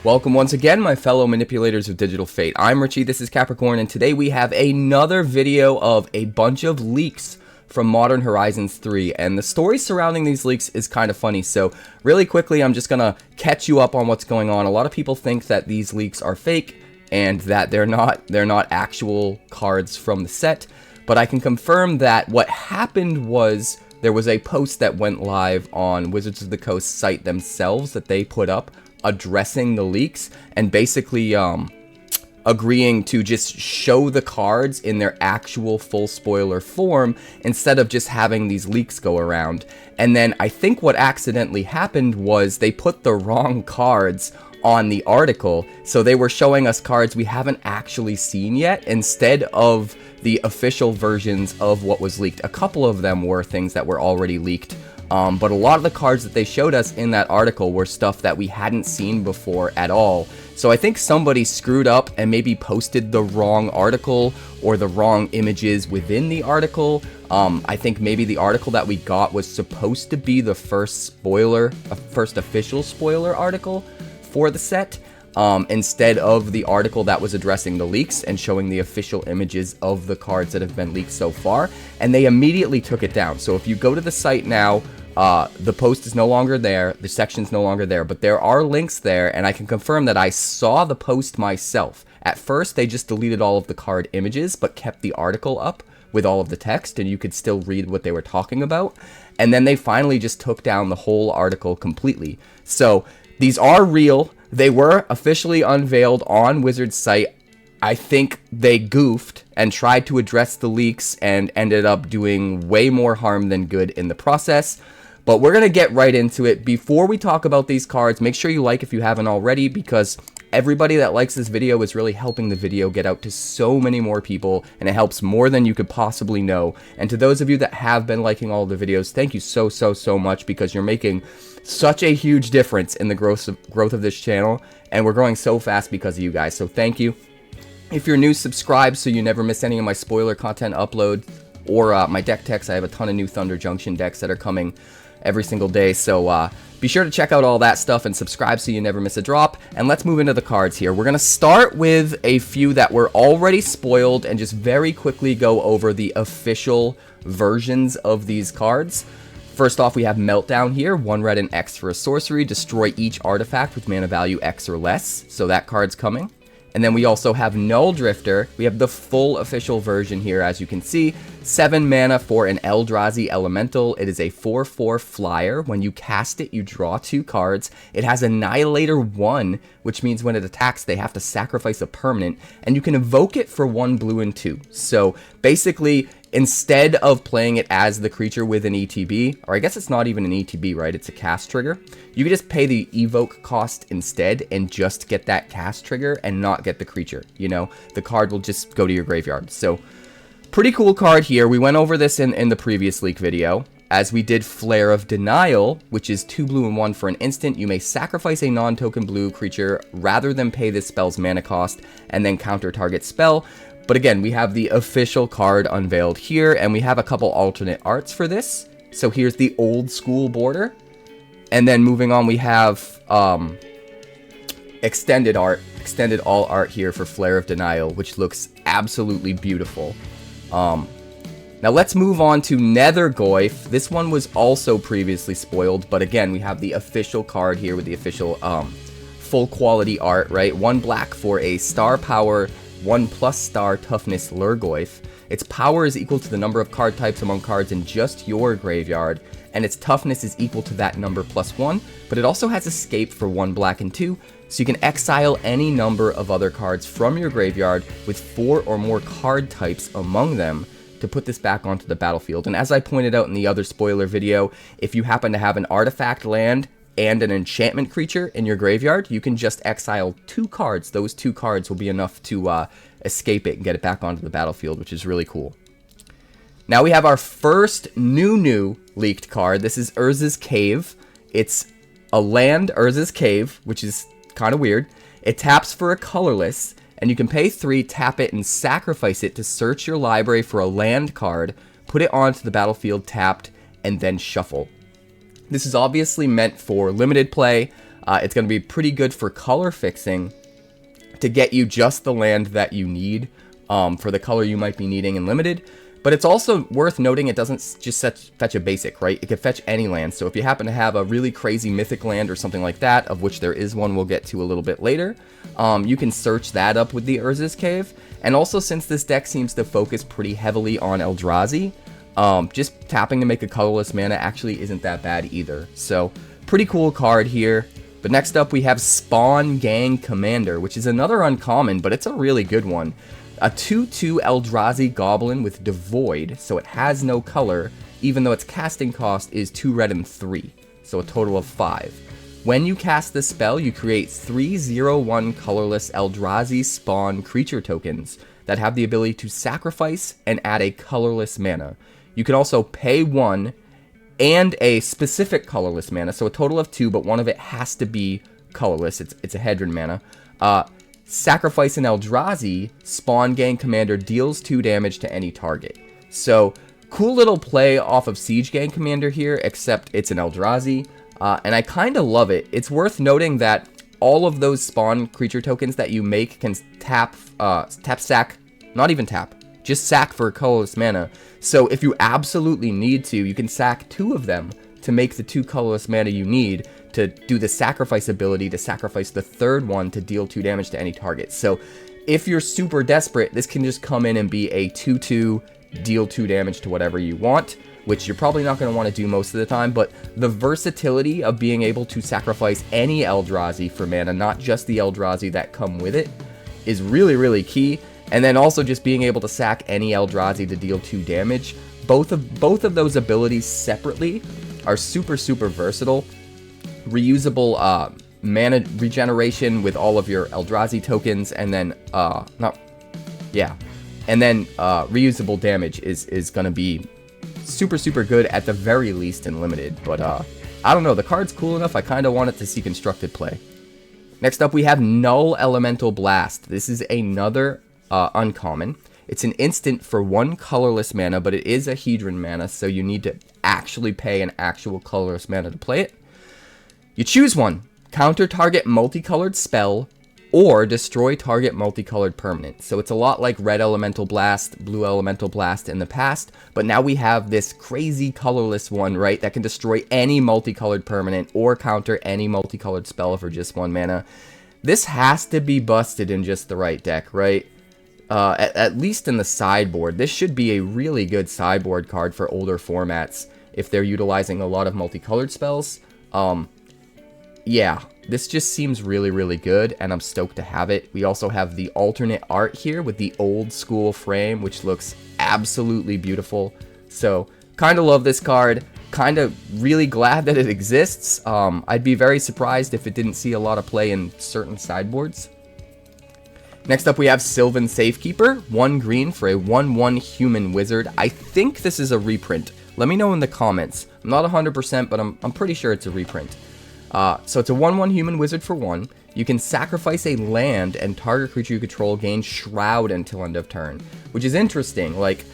Welcome once again, my fellow manipulators of digital fate. I'm Richie, this is Capricorn, and today we have another video of a bunch of leaks from Modern Horizons 3, and the story surrounding these leaks is kind of funny. So really quickly, I'm just gonna catch you up on what's going on. A lot of people think that these leaks are fake and that they're not actual cards from the set, but I can confirm that what happened was there was a post that went live on Wizards of the Coast site themselves that they put up addressing the leaks and basically agreeing to just show the cards in their actual full spoiler form instead of just having these leaks go around. And then I think what accidentally happened was they put the wrong cards on the article, so they were showing us cards we haven't actually seen yet instead of the official versions of what was leaked. A couple of them were things that were already leaked, but a lot of the cards that they showed us in that article were stuff that we hadn't seen before at all. So I think somebody screwed up and maybe posted the wrong article or the wrong images within the article. I think maybe the article that we got was supposed to be the first official spoiler article for the set, instead of the article that was addressing the leaks and showing the official images of the cards that have been leaked so far, and they immediately took it down. So if you go to the site now, the post is no longer there, the section's no longer there, but there are links there, and I can confirm that I saw the post myself. At first, they just deleted all of the card images, but kept the article up with all of the text, and you could still read what they were talking about, and then they finally just took down the whole article completely. So these are real. They were officially unveiled on Wizards' site. I think they goofed and tried to address the leaks and ended up doing way more harm than good in the process. But we're going to get right into it. Before we talk about these cards, make sure you like if you haven't already, because everybody that likes this video is really helping the video get out to so many more people, and it helps more than you could possibly know. And to those of you that have been liking all the videos, thank you so much, because you're making such a huge difference in the growth of this channel, and we're growing so fast because of you guys, so thank you. If you're new, subscribe so you never miss any of my spoiler content upload, or my deck techs. I have a ton of new Thunder Junction decks that are coming every single day, so be sure to check out all that stuff and subscribe so you never miss a drop. And let's move into the cards here. We're going to start with a few that were already spoiled and just very quickly go over the official versions of these cards. First off, we have Meltdown here, 1 red and X for a sorcery, destroy each artifact with mana value X or less, so that card's coming. And then we also have Null Drifter. We have the full official version here, as you can see. 7 mana for an Eldrazi Elemental. It is a 4/4 flyer. When you cast it, you draw 2 cards. It has Annihilator 1, which means when it attacks, they have to sacrifice a permanent. And you can evoke it for 1 blue and 2. So basically, instead of playing it as the creature with an ETB, or I guess it's not even an ETB, right? It's a cast trigger. You can just pay the evoke cost instead and just get that cast trigger and not get the creature. You know, the card will just go to your graveyard. So pretty cool card here. We went over this in the previous leak video, as we did Flare of Denial, which is 2 blue and 1 for an instant. You may sacrifice a non-token blue creature rather than pay this spell's mana cost and then counter target spell. But again, we have the official card unveiled here, and we have a couple alternate arts for this. So here's the old school border. And then moving on, we have extended all art here for Flare of Denial, which looks absolutely beautiful. Now let's move on to Nethergoyf. This one was also previously spoiled, but again, we have the official card here with the official full quality art, right? 1 black for a star power, 1+ star toughness Lurgoyf. Its power is equal to the number of card types among cards in just your graveyard, and its toughness is equal to that number +1, but it also has escape for 1 black and 2, so you can exile any number of other cards from your graveyard with 4 or more card types among them to put this back onto the battlefield. And as I pointed out in the other spoiler video, if you happen to have an artifact land and an enchantment creature in your graveyard, you can just exile 2 cards. Those 2 cards will be enough to escape it and get it back onto the battlefield, which is really cool. Now we have our first new leaked card. This is Urza's Cave. It's a land, Urza's Cave, which is kind of weird. It taps for a colorless, and you can pay 3, tap it, and sacrifice it to search your library for a land card, put it onto the battlefield tapped, and then shuffle. This is obviously meant for limited play. It's going to be pretty good for color fixing to get you just the land that you need for the color you might be needing in limited. But it's also worth noting it doesn't just fetch a basic, right? It can fetch any land. So if you happen to have a really crazy mythic land or something like that, of which there is one we'll get to a little bit later, you can search that up with the Urz's Cave. And also, since this deck seems to focus pretty heavily on Eldrazi, just tapping to make a colorless mana actually isn't that bad either. So pretty cool card here. But next up we have Spawn Gang Commander, which is another uncommon, but it's a really good one. A 2/2 Eldrazi Goblin with Devoid, so it has no color, even though its casting cost is 2 red and 3, so a total of 5. When you cast this spell, you create 3/0/1 colorless Eldrazi spawn creature tokens that have the ability to sacrifice and add a colorless mana. You can also pay 1 and a specific colorless mana, so a total of 2, but one of it has to be colorless. It's a Hedron mana. Sacrifice an Eldrazi, Spawn Gang Commander deals 2 damage to any target. So, cool little play off of Siege Gang Commander here, except it's an Eldrazi, and I kind of love it. It's worth noting that all of those spawn creature tokens that you make can tap, sack, not even tap, just sack for colorless mana. So if you absolutely need to, you can sack 2 of them to make the 2 colorless mana you need to do the sacrifice ability to sacrifice the 3rd one to deal 2 damage to any target. So if you're super desperate, this can just come in and be a 2/2, deal 2 damage to whatever you want, which you're probably not going to want to do most of the time, but the versatility of being able to sacrifice any Eldrazi for mana, not just the Eldrazi that come with it, is really, really key. And then also just being able to sack any Eldrazi to deal 2 damage. Both of those abilities separately are super, super versatile. Reusable mana regeneration with all of your Eldrazi tokens, and then reusable damage is gonna be super, super good at the very least in limited. But I don't know, the card's cool enough. I kind of want it to see constructed play. Next up we have Null Elemental Blast. This is another uncommon. It's an instant for 1 colorless mana, but it is a Hedron mana, so you need to actually pay an actual colorless mana to play it. You choose one. Counter target multicolored spell or destroy target multicolored permanent. So it's a lot like Red Elemental Blast, Blue Elemental Blast in the past, but now we have this crazy colorless one, right, that can destroy any multicolored permanent or counter any multicolored spell for just 1 mana. This has to be busted in just the right deck, right? At least in the sideboard. This should be a really good sideboard card for older formats if they're utilizing a lot of multicolored spells. Yeah, this just seems really, really good, and I'm stoked to have it. We also have the alternate art here with the old school frame, which looks absolutely beautiful. So, kind of love this card. Kind of really glad that it exists. I'd be very surprised if it didn't see a lot of play in certain sideboards. Next up we have Sylvan Safekeeper, 1 green for a 1/1 human wizard. I think this is a reprint. Let me know in the comments. I'm not 100%, but I'm pretty sure it's a reprint. So it's a 1/1 human wizard for 1. You can sacrifice a land and target creature you control gains Shroud until end of turn, which is interesting. Like,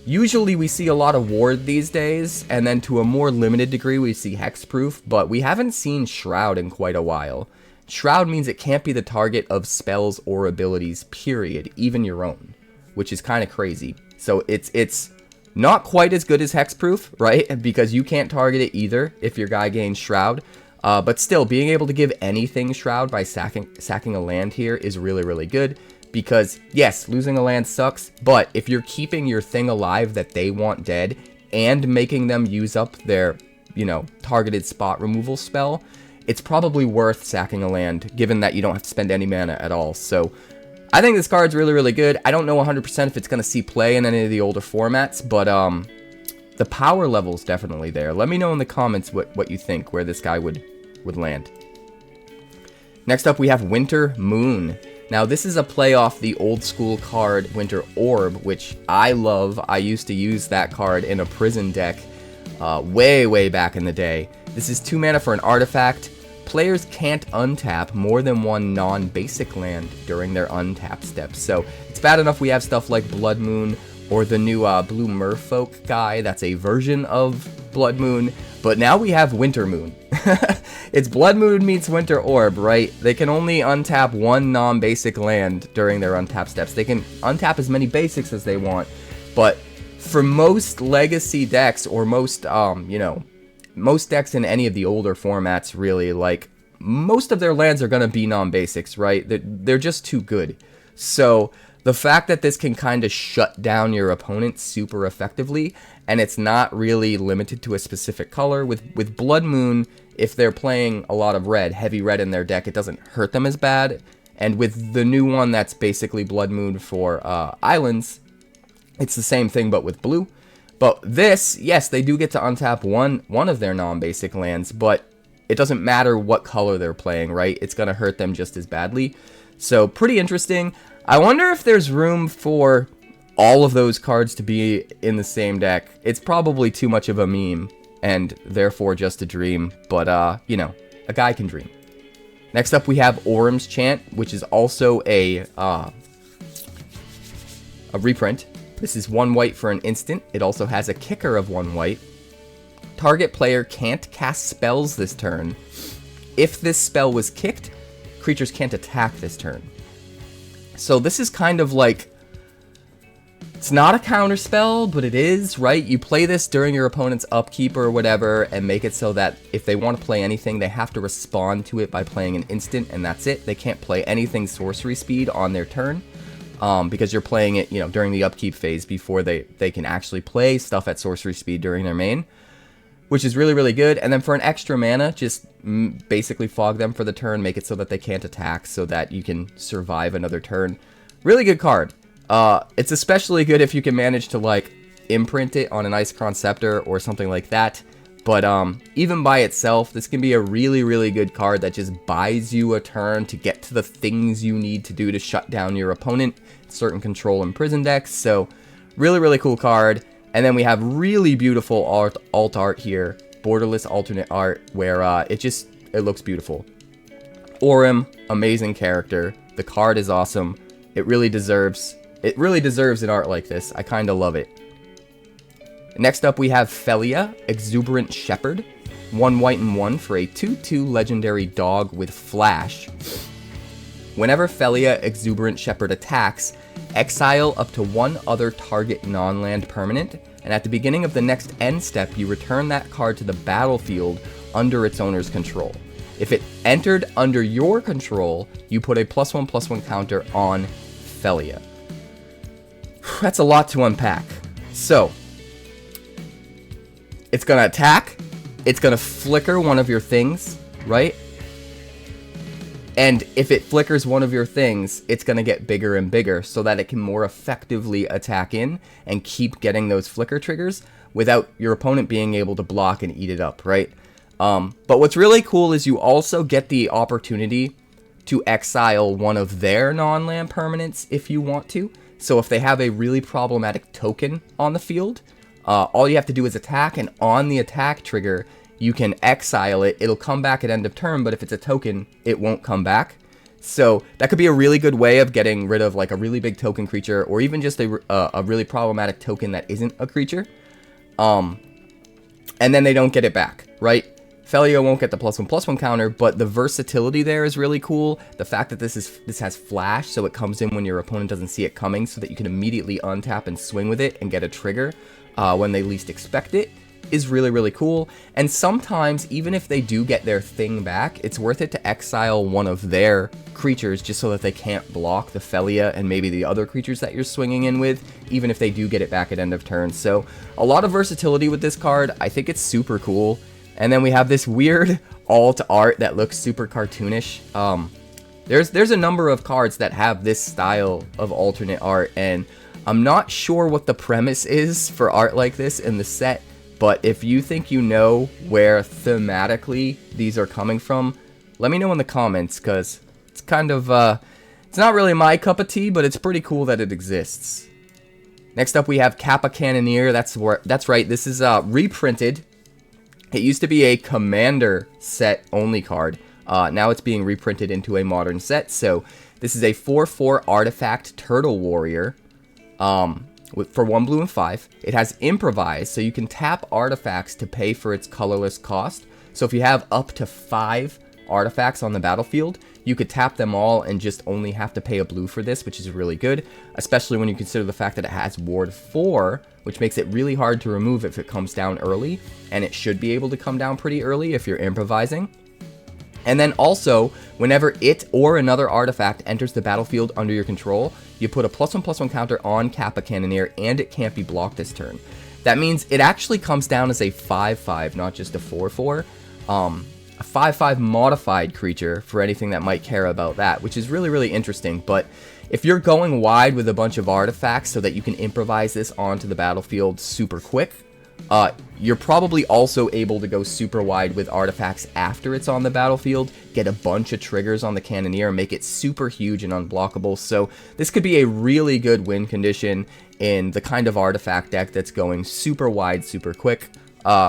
usually we see a lot of Ward these days, and then to a more limited degree we see Hexproof, but we haven't seen Shroud in quite a while. Shroud means it can't be the target of spells or abilities, period, even your own, which is kind of crazy. So it's not quite as good as Hexproof, right? Because you can't target it either if your guy gains Shroud. But still, being able to give anything Shroud by sacking a land here is really, really good. Because, yes, losing a land sucks, but if you're keeping your thing alive that they want dead and making them use up their, targeted spot removal spell, it's probably worth sacking a land, given that you don't have to spend any mana at all. So, I think this card's really, really good. I don't know 100% if it's going to see play in any of the older formats, but, the power level's definitely there. Let me know in the comments what you think, where this guy would land. Next up, we have Winter Moon. Now, this is a play off the old school card Winter Orb, which I love. I used to use that card in a prison deck way, way back in the day. This is 2 mana for an artifact. Players can't untap more than 1 non-basic land during their untap steps. So, it's bad enough we have stuff like Blood Moon, or the new Blue Merfolk guy, that's a version of Blood Moon, but now we have Winter Moon. It's Blood Moon meets Winter Orb, right? They can only untap one non-basic land during their untap steps. They can untap as many basics as they want, but for most legacy decks, or most, you know, most decks in any of the older formats, really, like, most of their lands are going to be non-basics, right? They're just too good. So the fact that this can kind of shut down your opponent super effectively, and it's not really limited to a specific color. With Blood Moon, if they're playing a lot of red, heavy red in their deck, it doesn't hurt them as bad. And with the new one that's basically Blood Moon for islands, it's the same thing but with blue. But this, yes, they do get to untap one of their non-basic lands, but it doesn't matter what color they're playing, right? It's going to hurt them just as badly. So pretty interesting. I wonder if there's room for all of those cards to be in the same deck. It's probably too much of a meme, and therefore just a dream, but, you know, a guy can dream. Next up, we have Orym's Chant, which is also a reprint. This is 1 white for an instant. It also has a kicker of 1 white. Target player can't cast spells this turn. If this spell was kicked, creatures can't attack this turn. So this is kind of like, it's not a counter spell, but it is, right? You play this during your opponent's upkeep or whatever, and make it so that if they want to play anything, they have to respond to it by playing an instant, and that's it. They can't play anything sorcery speed on their turn, because you're playing it, you know, during the upkeep phase before they can actually play stuff at sorcery speed during their main, which is really, really good. And then for an extra mana, just basically fog them for the turn, make it so that they can't attack so that you can survive another turn. Really good card. It's especially good if you can manage to, like, imprint it on an Icecrown Scepter or something like that. But even by itself, this can be a really, really good card that just buys you a turn to get to the things you need to do to shut down your opponent, certain control and prison decks. So really, really cool card. And then we have really beautiful alt art here, borderless alternate art, where it looks beautiful. Orym, amazing character. The card is awesome. It really deserves an art like this. I kind of love it. Next up, we have Felia, Exuberant Shepherd. 1 white and 1 for a 2/2 legendary dog with flash. Whenever Felia, Exuberant Shepherd attacks, exile up to 1 other target non-land permanent, and at the beginning of the next end step, you return that card to the battlefield under its owner's control. If it entered under your control, you put a +1/+1 counter on Felia. That's a lot to unpack. So, it's going to attack, it's going to flicker one of your things, right? And if it flickers one of your things, it's going to get bigger and bigger so that it can more effectively attack in and keep getting those flicker triggers without your opponent being able to block and eat it up, right? But what's really cool is you also get the opportunity to exile one of their non-land permanents if you want to. So if they have a really problematic token on the field, all you have to do is attack, and on the attack trigger, you can exile it. It'll come back at end of turn, but if it's a token, it won't come back. So that could be a really good way of getting rid of, like, a really big token creature, or even just a really problematic token that isn't a creature. And then they don't get it back, right? Felia won't get the +1/+1 counter, but the versatility there is really cool. The fact that this has flash, so it comes in when your opponent doesn't see it coming, so that you can immediately untap and swing with it and get a trigger when they least expect it, is really, really cool. And sometimes, even if they do get their thing back, it's worth it to exile one of their creatures just so that they can't block the Felia and maybe the other creatures that you're swinging in with, even if they do get it back at end of turn. So a lot of versatility with this card. I think it's super cool. And then we have this weird alt art that looks super cartoonish. There's a number of cards that have this style of alternate art, and I'm not sure what the premise is for art like this in the set, but if you think you know where thematically these are coming from, let me know in the comments, because it's kind of, it's not really my cup of tea, but it's pretty cool that it exists. Next up, we have Kappa Cannoneer. That's right, this is reprinted. It used to be a Commander set only card. Now it's being reprinted into a modern set. So this is a 4/4 artifact Turtle Warrior for 1 blue and 5. It has Improvise, so you can tap artifacts to pay for its colorless cost. So if you have up to 5 artifacts on the battlefield, you could tap them all and just only have to pay a blue for this, which is really good, especially when you consider the fact that it has Ward 4, which makes it really hard to remove if it comes down early, and it should be able to come down pretty early if you're improvising. And then also, whenever it or another artifact enters the battlefield under your control, you put a +1/+1 counter on Kappa Cannoneer, and it can't be blocked this turn. That means it actually comes down as a 5/5, not just a 4/4. A 5/5 modified creature for anything that might care about that, which is really, really interesting. But if you're going wide with a bunch of artifacts so that you can improvise this onto the battlefield super quick, you're probably also able to go super wide with artifacts after it's on the battlefield, get a bunch of triggers on the Cannoneer, and make it super huge and unblockable. So this could be a really good win condition in the kind of artifact deck that's going super wide, super quick.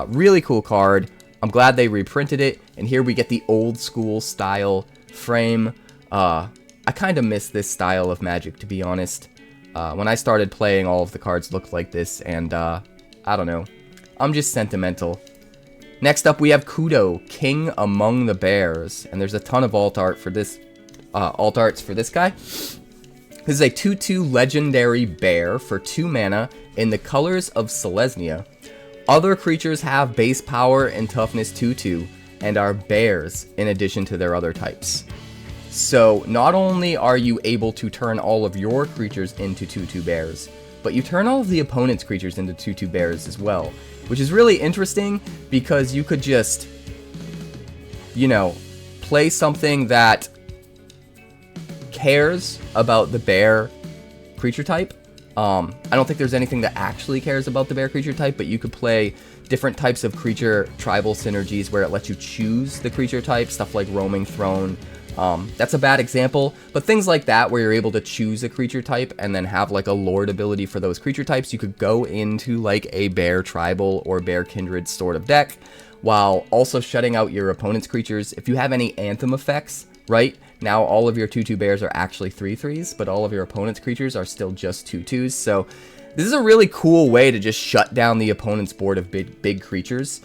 Really cool card. I'm glad they reprinted it, and here we get the old school style frame. I kind of miss this style of Magic, to be honest. When I started playing, all of the cards looked like this, and I don't know. I'm just sentimental. Next up, we have Kudo, King Among the Bears, and there's a ton of alt art for this, alt arts for this guy. This is a 2/2 legendary bear for 2 mana in the colors of Selesnya. Other creatures have base power and toughness 2/2 and are bears in addition to their other types. So not only are you able to turn all of your creatures into 2/2 bears, but you turn all of the opponent's creatures into 2/2 bears as well, which is really interesting because you could just, you know, play something that cares about the bear creature type. I don't think there's anything that actually cares about the bear creature type, but you could play different types of creature tribal synergies where it lets you choose the creature type, stuff like Roaming Throne. That's a bad example, but things like that where you're able to choose a creature type and then have like a Lord ability for those creature types, you could go into like a bear tribal or bear kindred sort of deck while also shutting out your opponent's creatures. If you have any Anthem effects, right? Now all of your 2/2 bears are actually 3/3s, but all of your opponent's creatures are still just 2/2s. So this is a really cool way to just shut down the opponent's board of big creatures.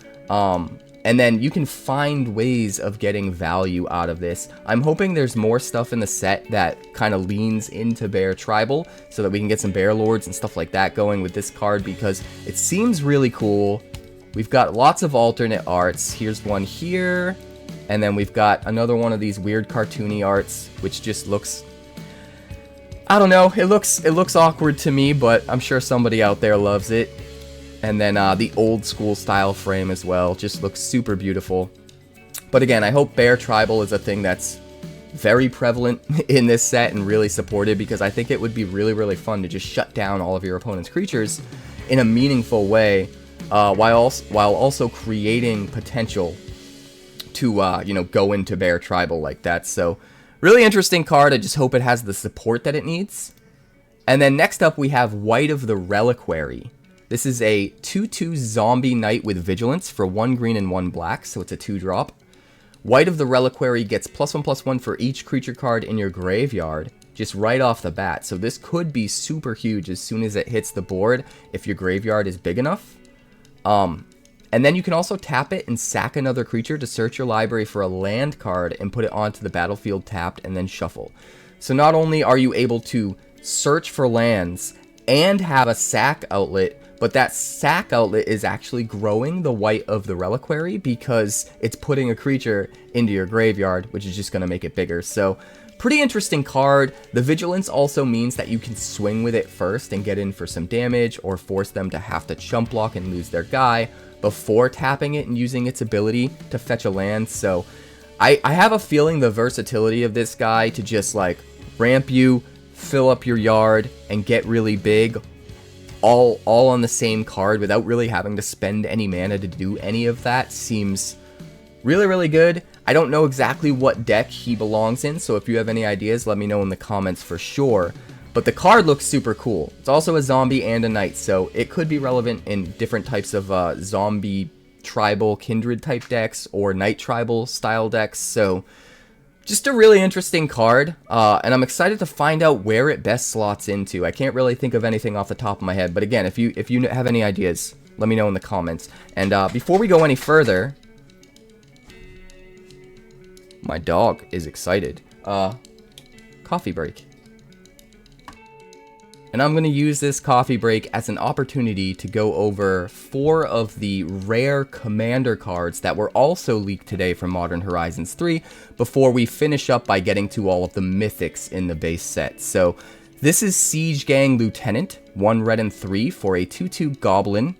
And then you can find ways of getting value out of this. I'm hoping there's more stuff in the set that kind of leans into bear tribal so that we can get some bear lords and stuff like that going with this card because it seems really cool. We've got lots of alternate arts. Here's one here. And then we've got another one of these weird cartoony arts, which just looks, I don't know, it looks awkward to me, but I'm sure somebody out there loves it. And then the old school style frame as well, just looks super beautiful. But again, I hope bear tribal is a thing that's very prevalent in this set and really supported, because I think it would be really, really fun to just shut down all of your opponent's creatures in a meaningful way, while also creating potential to, you know, go into bear tribal like that. So really interesting card. I just hope it has the support that it needs. And then next up we have White of the Reliquary. This is a 2/2 zombie knight with vigilance for 1 green and 1 black, so it's a 2-drop. White of the Reliquary gets +1/+1 for each creature card in your graveyard, just right off the bat. So this could be super huge as soon as it hits the board if your graveyard is big enough. And then you can also tap it and sack another creature to search your library for a land card and put it onto the battlefield tapped and then shuffle. So not only are you able to search for lands and have a sack outlet, but that sack outlet is actually growing the White of the Reliquary because it's putting a creature into your graveyard, which is just going to make it bigger. So pretty interesting card. The vigilance also means that you can swing with it first and get in for some damage, or force them to have to chump block and lose their guy before tapping it and using its ability to fetch a land. So I have a feeling the versatility of this guy to just like ramp you, fill up your yard, and get really big all on the same card without really having to spend any mana to do any of that seems really, really good. I don't know exactly what deck he belongs in, so if you have any ideas, let me know in the comments for sure. But the card looks super cool. It's also a zombie and a knight, so it could be relevant in different types of zombie tribal kindred type decks or knight tribal style decks. So just a really interesting card, and I'm excited to find out where it best slots into. I can't really think of anything off the top of my head, but again, if you have any ideas, let me know in the comments. And before we go any further, My dog is excited. Coffee break. And I'm going to use this coffee break as an opportunity to go over 4 of the rare commander cards that were also leaked today from Modern Horizons 3 before we finish up by getting to all of the mythics in the base set. So this is Siege Gang Lieutenant, 1 red and 3 for a 2/2 goblin.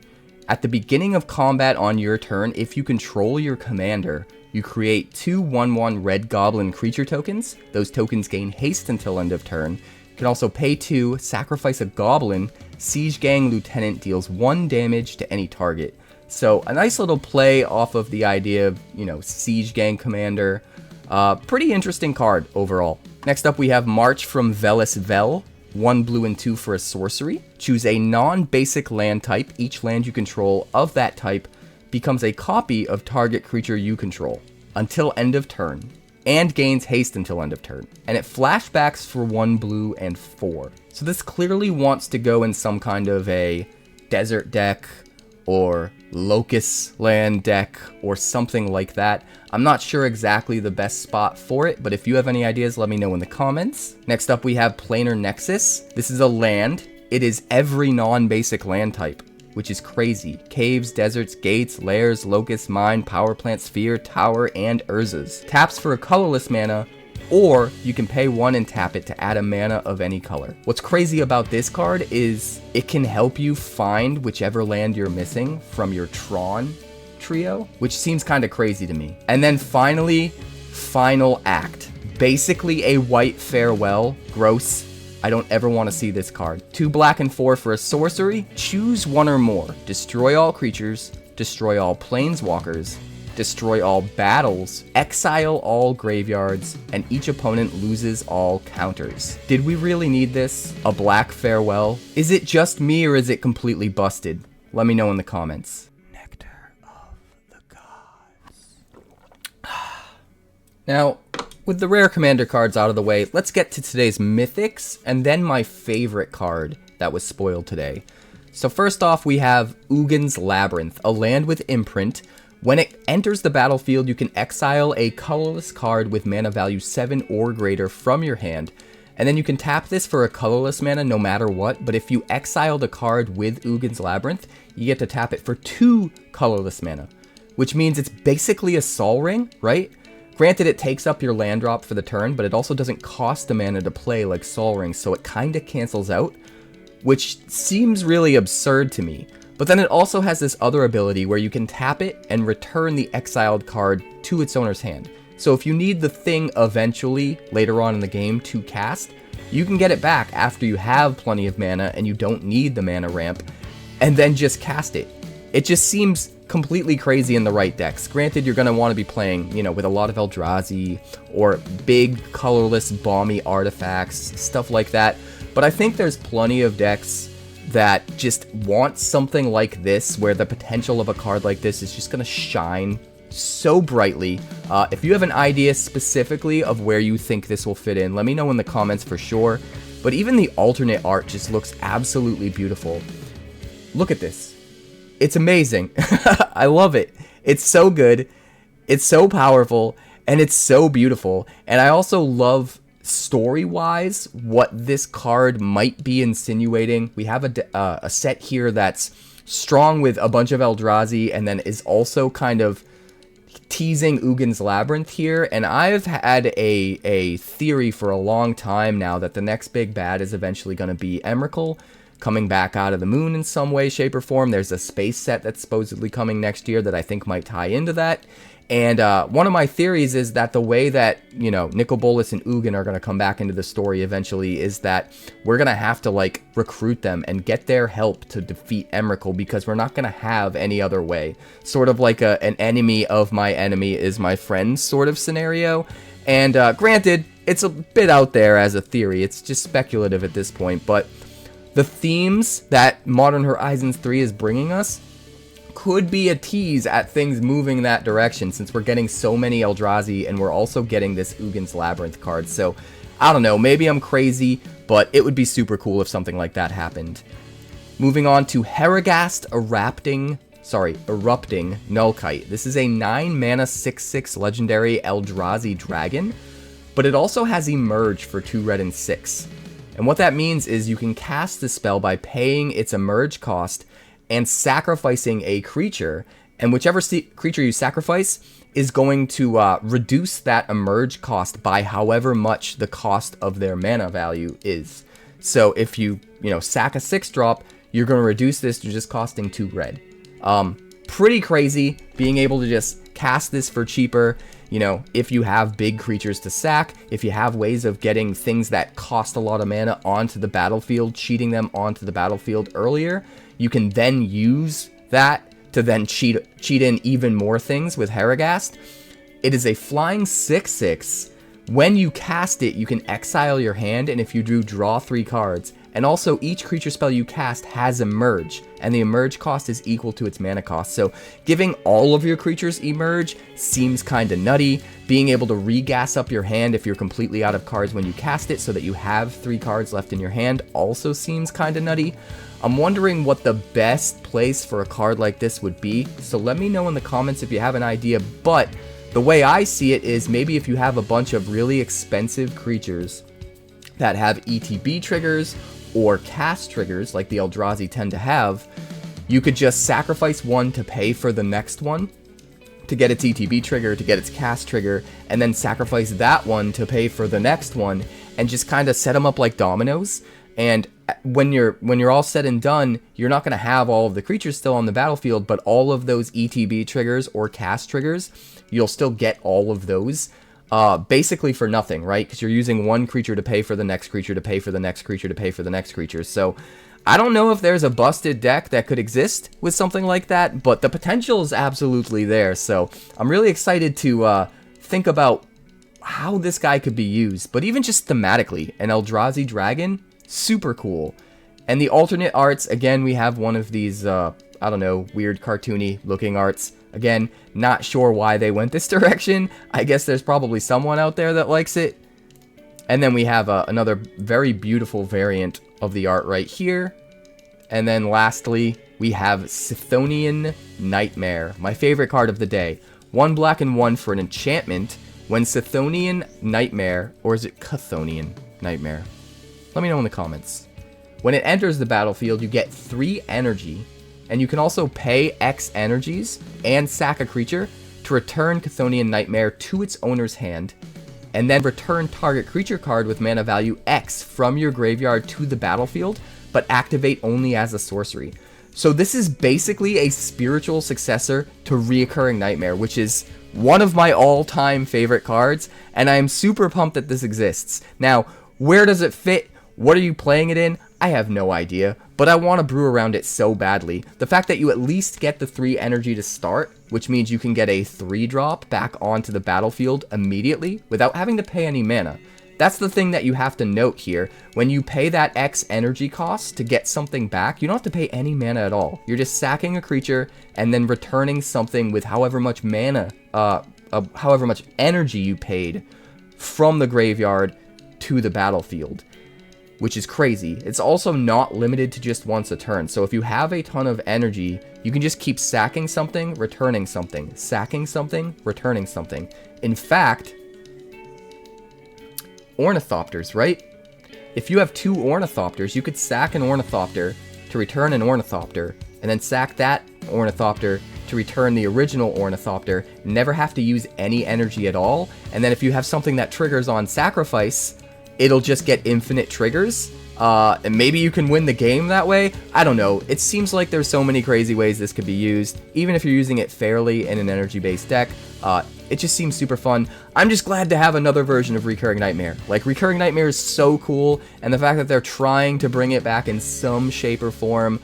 At the beginning of combat on your turn, if you control your commander, you create 2 1/1 red goblin creature tokens. Those tokens gain haste until end of turn. You can also pay 2, sacrifice a goblin. Siege Gang Lieutenant deals 1 damage to any target. So a nice little play off of the idea of, you know, Siege Gang Commander. Pretty interesting card overall. Next up we have March from 𝑣𝑒𝑙𝑒𝑠, 1 blue and 2 for a sorcery. Choose a non-basic land type. Each land you control of that type becomes a copy of target creature you control until end of turn, and gains haste until end of turn. And it flashbacks for 1 blue and 4. So this clearly wants to go in some kind of a desert deck or locust land deck or something like that. I'm not sure exactly the best spot for it, but if you have any ideas, let me know in the comments. Next up we have Planar Nexus. This is a land. It is every non-basic land type, which is crazy. Caves, deserts, gates, lairs, locusts, mine, power plant, sphere, tower, and urzas. Taps for a colorless mana, or you can pay 1 and tap it to add a mana of any color. What's crazy about this card is it can help you find whichever land you're missing from your Tron trio, which seems kind of crazy to me. And then finally, Final Act. Basically a white farewell. Gross. I don't ever want to see this card. 2 black and 4 for a sorcery. Choose 1 or more. Destroy all creatures. Destroy all planeswalkers. Destroy all battles. Exile all graveyards. And each opponent loses all counters. Did we really need this? A black farewell? Is it just me or is it completely busted? Let me know in the comments. Nectar of the Gods. Now, with the rare commander cards out of the way, let's get to today's mythics, and then my favorite card that was spoiled today. So first off, we have Ugin's Labyrinth, a land with imprint. When it enters the battlefield, you can exile a colorless card with mana value 7 or greater from your hand, and then you can tap this for a colorless mana no matter what, but if you exile the card with Ugin's Labyrinth, you get to tap it for 2 colorless mana, which means it's basically a Sol Ring, right? Granted, it takes up your land drop for the turn, but it also doesn't cost the mana to play like Sol Ring, so it kinda cancels out, which seems really absurd to me. But then it also has this other ability where you can tap it and return the exiled card to its owner's hand. So if you need the thing eventually, later on in the game, to cast, you can get it back after you have plenty of mana and you don't need the mana ramp, and then just cast it. It just seems completely crazy in the right decks. Granted, you're going to want to be playing, you know, with a lot of �ＥL'DRAZI or big, colorless, balmy artifacts, stuff like that. But I think there's plenty of decks that just want something like this, where the potential of a card like this is just going to shine so brightly. If you have an idea specifically of where you think this will fit in, let me know in the comments for sure. But even the alternate art just looks absolutely beautiful. Look at this. It's amazing. I love it. It's so good. It's so powerful. And it's so beautiful. And I also love, story-wise, what this card might be insinuating. We have a set here that's strong with a bunch of �ＥL'DRAZI and then is also kind of teasing Ugin's Labyrinth here. And I've had a theory for a long time now that the next big bad is eventually going to be Emrakul, coming back out of the moon in some way, shape, or form. There's a space set that's supposedly coming next year that I think might tie into that. And one of my theories is that the way that, you know, Nicol Bolas and Ugin are going to come back into the story eventually is that we're going to have to, like, recruit them and get their help to defeat Emrakul, because we're not going to have any other way. Sort of like an enemy of my enemy is my friend sort of scenario. And granted, it's a bit out there as a theory. It's just speculative at this point. But the themes that Modern Horizons 3 is bringing us could be a tease at things moving in that direction, since we're getting so many �ＥL'DRAZI and we're also getting this Ugin's Labyrinth card. So, I don't know, maybe I'm crazy, but it would be super cool if something like that happened. Moving on to Heragast, Erupting Erupting Nullkite. This is a 9 mana 6/6 legendary Eldrazi dragon, but it also has Emerge for 2 red and 6. And what that means is you can cast the spell by paying its Emerge cost and sacrificing a creature, and whichever creature you sacrifice is going to reduce that Emerge cost by however much the cost of their mana value is. So if you sack a 6-drop, you're going to reduce this to just costing 2 red. Pretty crazy being able to just cast this for cheaper. If you have big creatures to sack, if you have ways of getting things that cost a lot of mana onto the battlefield, cheating them onto the battlefield earlier, you can then use that to then cheat in even more things with Heragast. It is a flying 6/6. When you cast it, you can exile your hand, and if you do, draw 3 cards. And also, each creature spell you cast has Emerge, and the Emerge cost is equal to its mana cost. So giving all of your creatures Emerge seems kinda nutty. Being able to re-gas up your hand if you're completely out of cards when you cast it so that you have 3 cards left in your hand also seems kinda nutty. I'm wondering what the best place for a card like this would be, so let me know in the comments if you have an idea. But the way I see it is maybe if you have a bunch of really expensive creatures that have ETB triggers or cast triggers like the Eldrazi tend to have, you could just sacrifice one to pay for the next one, to get its ETB trigger, to get its cast trigger, and then sacrifice that one to pay for the next one, and just kind of set them up like dominoes. And when you're all said and done, you're not going to have all of the creatures still on the battlefield, but all of those ETB triggers or cast triggers, you'll still get all of those basically for nothing, right? Because you're using one creature to pay for the next creature, to pay for the next creature, to pay for the next creature. So I don't know if there's a busted deck that could exist with something like that, but the potential is absolutely there. So I'm really excited to think about how this guy could be used. But even just thematically, an Eldrazi dragon, super cool. And the alternate arts, again, we have one of these, I don't know, weird cartoony looking arts. Again, not sure why they went this direction. I guess there's probably someone out there that likes it. And then we have another very beautiful variant of the art right here. And then lastly, we have Chthonian Nightmare, my favorite card of the day. 1 black and 1 for an enchantment. When Chthonian Nightmare, or is it Chthonian Nightmare? Let me know in the comments. When it enters the battlefield, you get 3 energy, and you can also pay X energies and sack a creature to return Chthonian Nightmare to its owner's hand, and then return target creature card with mana value X from your graveyard to the battlefield, but activate only as a sorcery. So this is basically a spiritual successor to Reoccurring Nightmare, which is one of my all-time favorite cards, and I am super pumped that this exists. Now, where does it fit? What are you playing it in? I have no idea, but I want to brew around it so badly. The fact that you at least get the 3 energy to start, which means you can get a 3-drop back onto the battlefield immediately without having to pay any mana. That's the thing that you have to note here. When you pay that X energy cost to get something back, you don't have to pay any mana at all. You're just sacking a creature and then returning something with however much mana, however much energy you paid from the graveyard to the battlefield, which is crazy. It's also not limited to just once a turn. So if you have a ton of energy, you can just keep sacking something, returning something, sacking something, returning something. In fact, Ornithopters, right? If you have 2 Ornithopters, you could sack an Ornithopter to return an Ornithopter, and then sack that Ornithopter to return the original Ornithopter, never have to use any energy at all, and then if you have something that triggers on sacrifice, it'll just get infinite triggers, and maybe you can win the game that way. I don't know. It seems like there's so many crazy ways this could be used, even if you're using it fairly in an energy-based deck. It just seems super fun. I'm just glad to have another version of Recurring Nightmare. Like, Recurring Nightmare is so cool, and the fact that they're trying to bring it back in some shape or form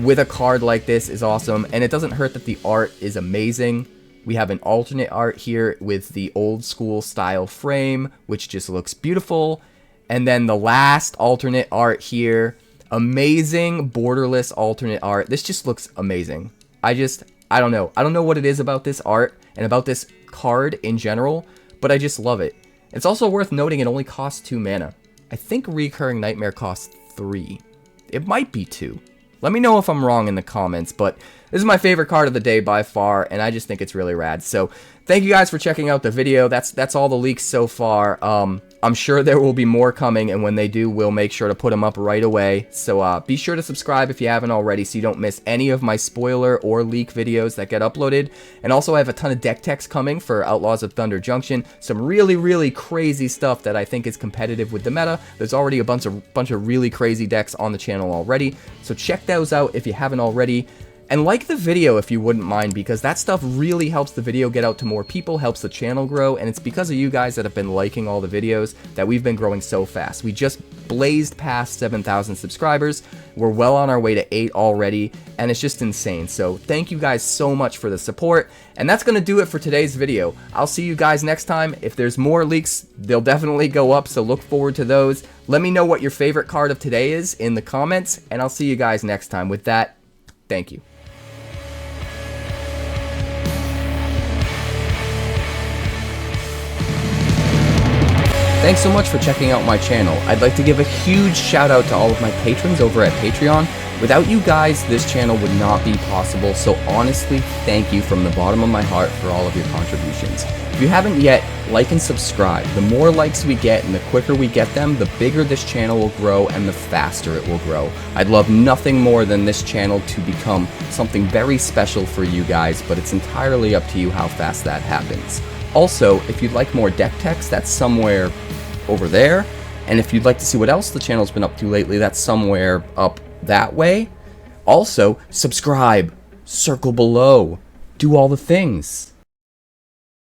with a card like this is awesome, and it doesn't hurt that the art is amazing. We have an alternate art here with the old school style frame, which just looks beautiful. And then the last alternate art here, amazing borderless alternate art. This just looks amazing. I don't know. I don't know what it is about this art and about this card in general, but I just love it. It's also worth noting it only costs 2 mana. I think Recurring Nightmare costs 3. It might be 2. Let me know if I'm wrong in the comments, but this is my favorite card of the day by far, and I just think it's really rad. So thank you guys for checking out the video. That's all the leaks so far. I'm sure there will be more coming, and when they do, we'll make sure to put them up right away. So be sure to subscribe if you haven't already so you don't miss any of my spoiler or leak videos that get uploaded. And also I have a ton of deck techs coming for Outlaws of Thunder Junction. Some really crazy stuff that I think is competitive with the meta. There's already a bunch of really crazy decks on the channel already. So check those out if you haven't already. And like the video if you wouldn't mind, because that stuff really helps the video get out to more people, helps the channel grow, and it's because of you guys that have been liking all the videos that we've been growing so fast. We just blazed past 7,000 subscribers. We're well on our way to 8 already, and it's just insane. So thank you guys so much for the support, and that's going to do it for today's video. I'll see you guys next time. If there's more leaks, they'll definitely go up, so look forward to those. Let me know what your favorite card of today is in the comments, and I'll see you guys next time. With that, thank you. Thanks so much for checking out my channel. I'd like to give a huge shout out to all of my patrons over at Patreon. Without you guys, this channel would not be possible, so honestly, thank you from the bottom of my heart for all of your contributions. If you haven't yet, like and subscribe. The more likes we get and the quicker we get them, the bigger this channel will grow and the faster it will grow. I'd love nothing more than this channel to become something very special for you guys, but it's entirely up to you how fast that happens. Also, if you'd like more deck techs, that's somewhere over there, and if you'd like to see what else the channel's been up to lately, that's somewhere up that way. Also, subscribe, circle below, do all the things.